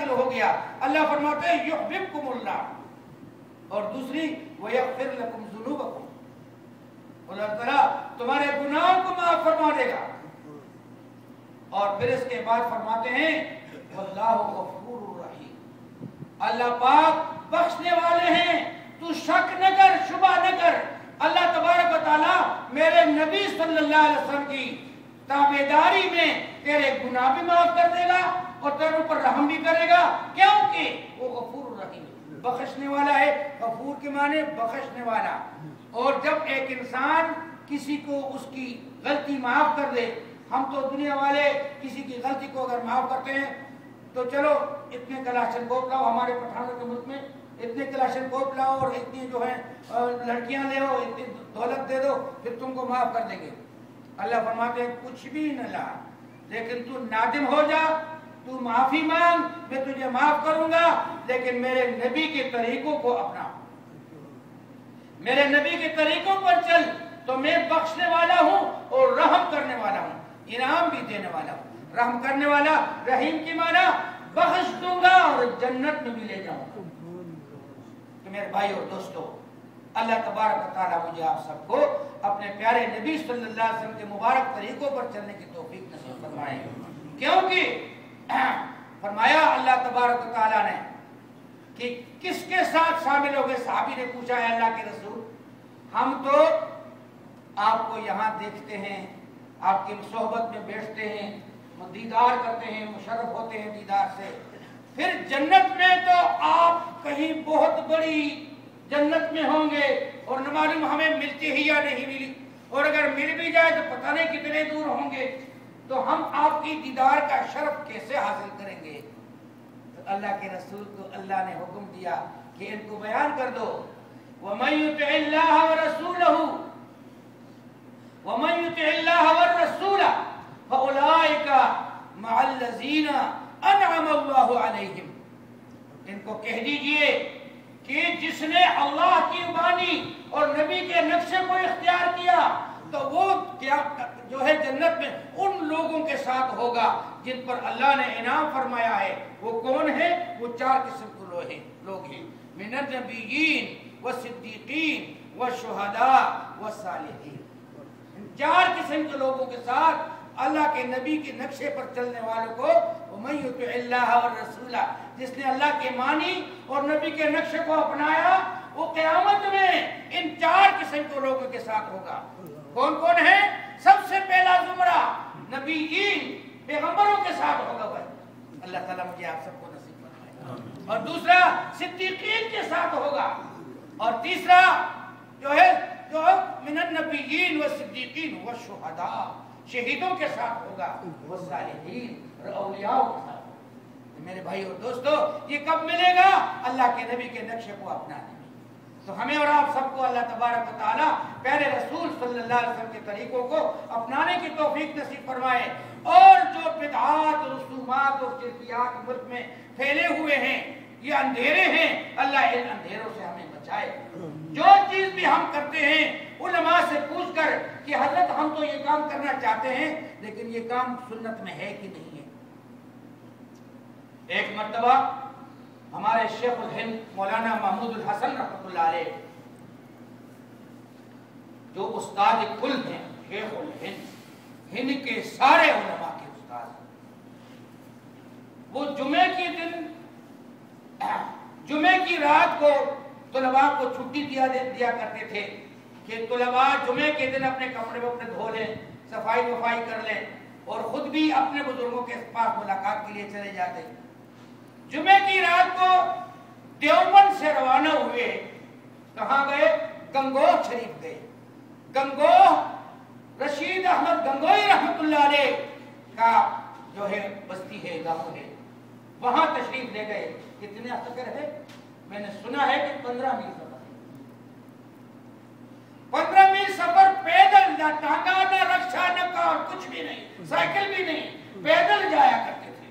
हासिल हो गया। अल्लाह फरमाते हैं युहब्बुकुमुल्लाह, और दूसरी वयग़फिर लकुम ज़ुनूबकुम, अल्लाह ताला तुम्हारे गुनाहों को माफ फरमा देगा। और फिर इसके बाद फरमाते हैं वल्लाहु गफूरुर रहीम, अल्लाह पाक बख्शने वाले हैं, तू शक न कर, शुबा न कर, अल्लाह तबारक व तआला मेरे नबी सल्लल्लाहु अलैहि वसल्लम की ताबेदारी में तेरे गुनाह भी माफ कर देगा और तेरे ऊपर रहम भी करेगा, क्योंकि वो गफूरुर रहीम, बख्शने वाला है। गफूर के माने बख्शने वाला। और जब एक इंसान किसी को उसकी गलती माफ कर दे, हम तो दुनिया वाले किसी की गलती को अगर माफ करते हैं तो चलो इतने कलाशनकोप लाओ, हमारे पठानों के मुल्क में इतने कलाशनकोप लाओ और इतनी जो है लड़कियां ले आओ, इतनी दौलत दे दो, फिर तुमको माफ कर देंगे। अल्लाह फरमाते हैं कुछ भी न ला, लेकिन तू नादिम हो जा, तू माफी मांग, मैं तुझे माफ करूंगा, लेकिन मेरे नबी के तरीकों को अपना, मेरे नबी के तरीकों पर चल, तो मैं बख्शने वाला हूं और रहम करने वाला हूं, इनाम भी देने वाला हूं। रहम करने वाला, रहीम की माना बख्श दूंगा और जन्नत में भी ले जाऊंगा। तो मेरे भाई और दोस्तों, अल्लाह तबारक व तआला मुझे आप सबको अपने प्यारे नबी सल्लल्लाहु अलैहि वसल्लम के मुबारक तरीकों पर चलने की तौफीक नसीब फरमाए, क्योंकि फरमाया अल्लाह तबारक व तआला ने कि किसके साथ शामिल हो गए। सहाबी ने पूछा है अल्लाह के रसूल, हम तो आपको यहाँ देखते हैं, आपकी सोहबत में बैठते हैं, दीदार करते हैं, मुशर्रफ होते हैं दीदार से, फिर जन्नत में तो आप कहीं बहुत बड़ी जन्नत में होंगे और न मालूम हमें मिलती ही या नहीं मिली, और अगर मिल भी जाए तो पता नहीं कितने दूर होंगे, तो हम आपकी दीदार का शर्फ कैसे हासिल करेंगे। तो अल्लाह के रसूल को अल्लाह ने हुक्म दिया कि इनको बयान कर दो, वमन युतिइल्लाह व रसूलहु वमन युतिइल्लाह व रसूल फउलाइका मअल्लज़ीना अनअमल्लाहु अलैहिम, इनको कह दीजिए कि जिसने अल्लाह की मानी और नबी के नक्शे को इख्तियार किया, तो वो क्या जो है जन्नत में उन लोगों के साथ होगा जिन पर अल्लाह ने इनाम फरमाया है। वो कौन है? वो चार किस्म के लोग हैं, मिनन नबिय्यीन व सिद्दीकीन व शुहदा व सालिहीन। चार किस्म के लोगों के साथ अल्लाह के नबी के नक्शे पर चलने वालों को, वमन युतिइल्लाह व रसूला, जिसने अल्लाह की मानी और नबी के नक्शे को अपनाया, वो क़यामत में इन चार किस्म के लोगों के साथ होगा। कौन कौन है? सबसे पहला जुमरा नबीयीन, पैगंबरों के साथ होगा भाई, अल्लाह ताला मुझे आप सबको नसीब फरमाए। और दूसरा सिद्दीकीन के साथ होगा, और तीसरा जो है जो मिनन नबीयीन व सिद्दीकीन व शुहदा, शहीदों के साथ होगा, वो सालिहीन और औलियाओं के साथ। मेरे भाई और दोस्तों, ये कब मिलेगा? अल्लाह के नबी के नक्शे को अपनाने में। तो हमें और आप सबको अल्लाह तबारक व तआला प्यारे रसूल सल्लल्लाहु अलैहि वसल्लम के तरीकों को अपनाने की तौफीक नसीब फरमाए, और जो बिदआत, रसूमात और शिरकियात मुल्क में फैले हुए हैं, ये अंधेरे हैं, अल्लाह इन अंधेरों से हमें बचाए। जो चीज भी हम करते हैं उलमा से पूछ कर कि हजरत हम तो ये काम करना चाहते हैं, लेकिन ये काम सुन्नत में है कि नहीं है। एक मर्तबा हमारे शेखुल हिंद मौलाना महमूदुल हसन रहमतुल्लाह अलैह, जो उस्ताद कुल हैं, शेखुल हिंद, हिंद के सारे उलमा के उस्ताद, वो जुमे के दिन, जुमे की रात को तुलबा को छुट्टी दिया करते थे कि तुलबा जुमे के दिन अपने कपड़े वपड़े धो लें, सफाई वफाई कर लें, और खुद भी अपने बुजुर्गों के पास मुलाकात के लिए चले जाते। जुमे की रात को देवबंद से रवाना हुए, कहाँ गए? गंगोह शरीफ गए। गंगोह रशीद अहमद गंगोही रहमतुल्लाह अलैह का जो है बस्ती है, गांव है, वहां तशरीफ ले गए। कितने सफर है? मैंने सुना है कि 15 मील सफर, 15 मील सफर पैदल, ना टांगा, ना रक्षा, न कार, कुछ भी नहीं, साइकिल भी नहीं, पैदल जाया करते थे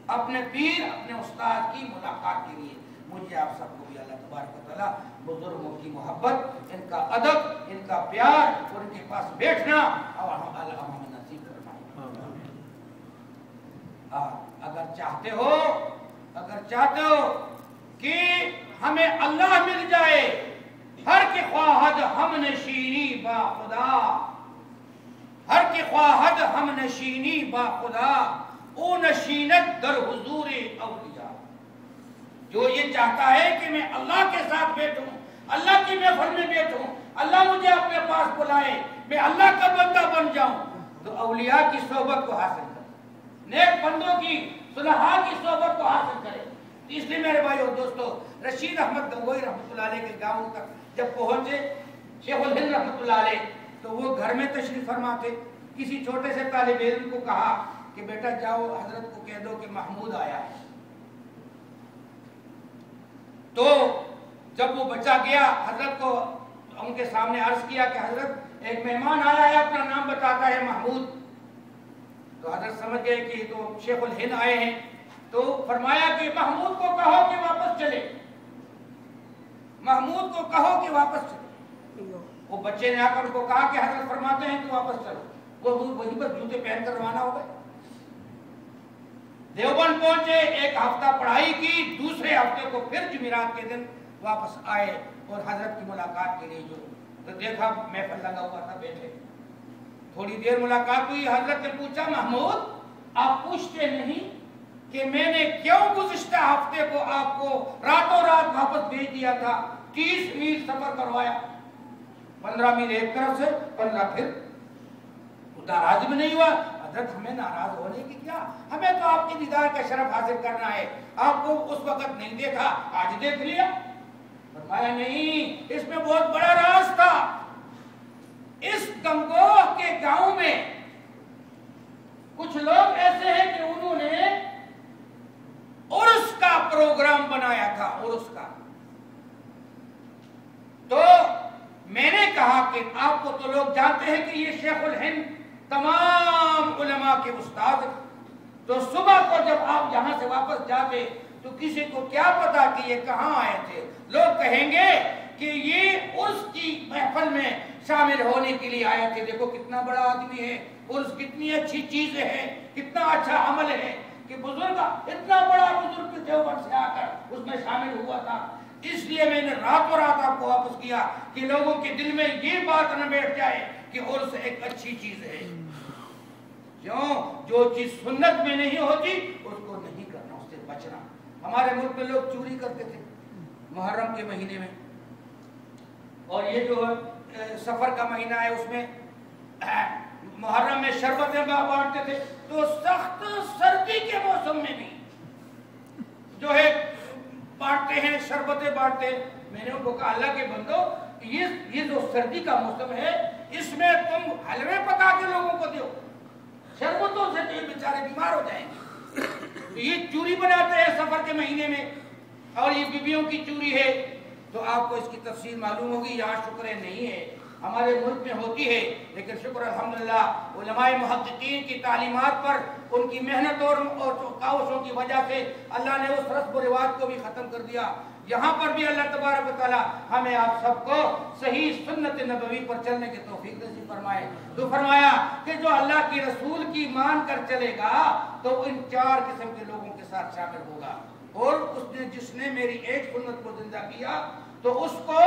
अपने पीर, अपने उस्ताद की मुलाकात के लिए। मुझे आप सबको भी अल्लाह तबारक व तआला बुजुर्गों की मोहब्बत, इनका अदब, इनका प्यार और इनके पास बैठना और हमें नसीब फरमाए। अगर चाहते हो, اگر چاہتے ہو کہ ہمیں اللہ مل جائے، ہر کی خواہد ہم نشینی با خدا، ہر کی خواہد ہم نشینی با خدا، او نشینت در حضور اولیاء۔ جو یہ چاہتا ہے کہ میں اللہ کے ساتھ بیٹھوں، اللہ کی محفل میں بیٹھوں، اللہ مجھے اپنے پاس بلائے، میں اللہ کا بندہ بن جاؤں، تو اولیاء کی صحبت کو حاصل کرے، نیک بندوں کی صلحاء کی صحبت کو حاصل کرے۔ اس لیے میرے بھائی اور دوستو، رشید احمد گنگوئی رحمۃ اللہ علیہ کے گاؤں تک جب پہنچے شیخ الہند رحمۃ اللہ علیہ، تو وہ گھر میں تشریف فرما تھے۔ کسی چھوٹے سے طالب علم کو کہا کہ بیٹا جاؤ حضرت کو کہہ دو کہ محمود آیا ہے۔ تو جب وہ بچہ گیا، حضرت کو ان کے سامنے عرض کیا کہ حضرت ایک مہمان آیا ہے، اپنا نام بتاتا ہے محمود۔ تو حضرت سمجھ گئے کہ تو شیخ الہند آئے ہیں، تو فرمایا کہ محمود کو کہو کہ واپس چلے، محمود کو کہو کہ واپس چلے۔ وہ بچے نے آ کر ان کو کہا کہ حضرت فرماتے ہیں کہ واپس چلو۔ وہ وہیں پر جوتے پہن کر روانہ ہو گئے، دیوبند پہنچے، ایک ہفتہ پڑھائی کی، دوسرے ہفتے کو پھر جمعرات کے دن واپس آئے اور حضرت کی ملاقات کے لیے جو تو دیکھا محفل لگا ہوا تھا، بیٹھے، تھوڑی دیر ملاقات ہوئی۔ حضرت نے پوچھا محمود آپ پوچھتے نہیں کہ میں نے کیوں گزشتہ ہفتے کو آپ کو راتوں رات واپس بھیج دیا تھا، 30 میل سفر کروایا، 15 میل ایک طرف سے، 15 پھر، ناراض بھی نہیں ہوا؟ حضرت ہمیں ناراض ہونے کی کیا، ہمیں تو آپ کی دیدار کا شرف حاصل کرنا ہے، آپ کو اس وقت نہیں دیکھا، آج دیکھ لیا۔ فرمایا نہیں، اس میں بہت بڑا راز تھا۔ اس گنگوہ کے گاؤں میں کچھ لوگ ایسے ہیں کہ انہوں نے عرس کا پروگرام بنایا تھا، عرس کا۔ تو میں نے کہا کہ آپ کو تو لوگ جانتے ہیں کہ یہ شیخ الہند تمام علماء کے استاد، تو صبح کو جب آپ یہاں سے واپس جاتے تو کسی کو کیا پتا کہ یہ کہاں آئے تھے؟ لوگ کہیں گے کہ یہ عرس کی محفل میں شامل ہونے کے لیے آئے تھے، دیکھو کتنا بڑا آدمی ہے، عرس کتنی اچھی چیز ہے، کتنا اچھا عمل ہے کہ بزرگ، اتنا بڑا بزرگ دیوبند سے آ کر اس میں شامل ہوا تھا۔ اس لیے میں نے راتوں رات آپ کو واپس کیا کہ لوگوں کے دل میں یہ بات نہ بیٹھ جائے کہ عرس ایک اچھی چیز ہے۔ کیوں؟ جو چیز سنت میں نہیں ہوتی اس کو نہیں کرنا، اس سے بچنا۔ ہمارے ملک میں لوگ چوری کرتے تھے محرم کے مہینے میں، اور یہ جو سفر کا مہینہ ہے اس میں محرم میں شربتیں بانٹتے تھے، تو سخت سردی کے موسم میں بھی جو ہے بانٹتے ہیں، شربتیں بانٹتے ہیں۔ میں نے ان کو کہا اللہ کے بندو، یہ جو سردی کا موسم ہے اس میں تم حلوے پکا کے لوگوں کو دو، شربتوں سے تو یہ بیچارے بیمار ہو جائیں گے۔ تو یہ چوری بناتے ہیں سفر کے مہینے میں، اور یہ بیویوں کی چوری ہے۔ تو آپ کو اس کی تفصیل معلوم ہوگی، یہاں شکر نہیں ہے، ہمارے ملک میں ہوتی ہے، لیکن شکر الحمدللہ علماء محققین کی تعلیمات پر، ان کی محنت اور کاوشوں کی وجہ سے اللہ نے اس رسم و رواج کو بھی ختم کر دیا۔ یہاں پر بھی اللہ تبارک و تعالی ہمیں آپ سب کو صحیح سنت نبوی پر چلنے کی توفیق نصیب فرمائے۔ تو فرمایا کہ جو اللہ کی رسول کی مان کر چلے گا تو ان 4 قسم کے لوگوں کے ساتھ شامل ہوگا، اور جس نے میری ایک سنت کو زندہ کیا تو اس کو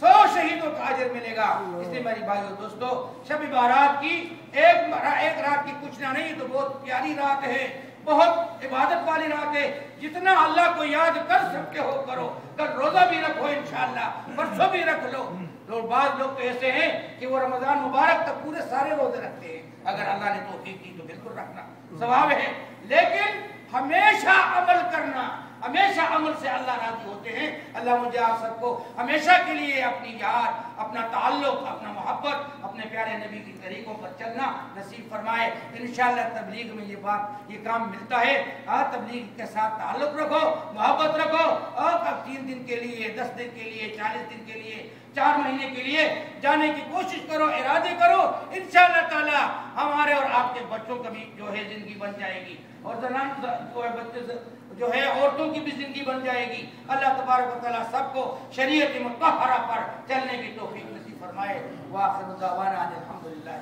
100 شہیدوں کا اجر ملے گا۔ اس لیے میری بھائیو دوستو، شب بارات کی ایک رات کی کچھ نہ نہیں تو بہت پیاری رات ہے، بہت عبادت والی رات ہے۔ جتنا اللہ کو یاد کر سکتے ہو کرو، کل روزہ بھی رکھو انشاءاللہ، پرسوں بھی رکھ لو۔ اور بعض لوگ تو ایسے ہیں کہ وہ رمضان مبارک تک پورے سارے روزے رکھتے ہیں، اگر اللہ نے توفیق دی تو بالکل رکھنا، ثواب ہے۔ لیکن ہمیشہ عمل کرنا، ہمیشہ عمل سے اللہ راضی ہوتے ہیں۔ اللہ مجھے آپ سب کو ہمیشہ کے لیے اپنی یاد، اپنا تعلق، اپنا محبت، اپنے پیارے نبی کی طریقوں پر چلنا نصیب فرمائے۔ انشاءاللہ تبلیغ میں یہ کام ملتا ہے۔ تبلیغ کے ساتھ تعلق رکھو، محبت رکھو، اور 3 دن کے لیے، 10 دن کے لیے، 40 دن کے لیے، 4 مہینے کے لیے جانے کی کوشش کرو، ارادے کرو۔ انشاءاللہ تعالی ہمارے اور آپ کے بچوں کا بھی جو ہے زندگی بن جائے گی، اور زنان جو ہے بچے جو ہے عورتوں کی بھی زندگی بن جائے گی۔ اللہ تبارک و تعالیٰ سب کو شریعت مطہرہ پر چلنے کی توفیق نصیب فرمائے۔ وآخر دعوانا الحمدللہ۔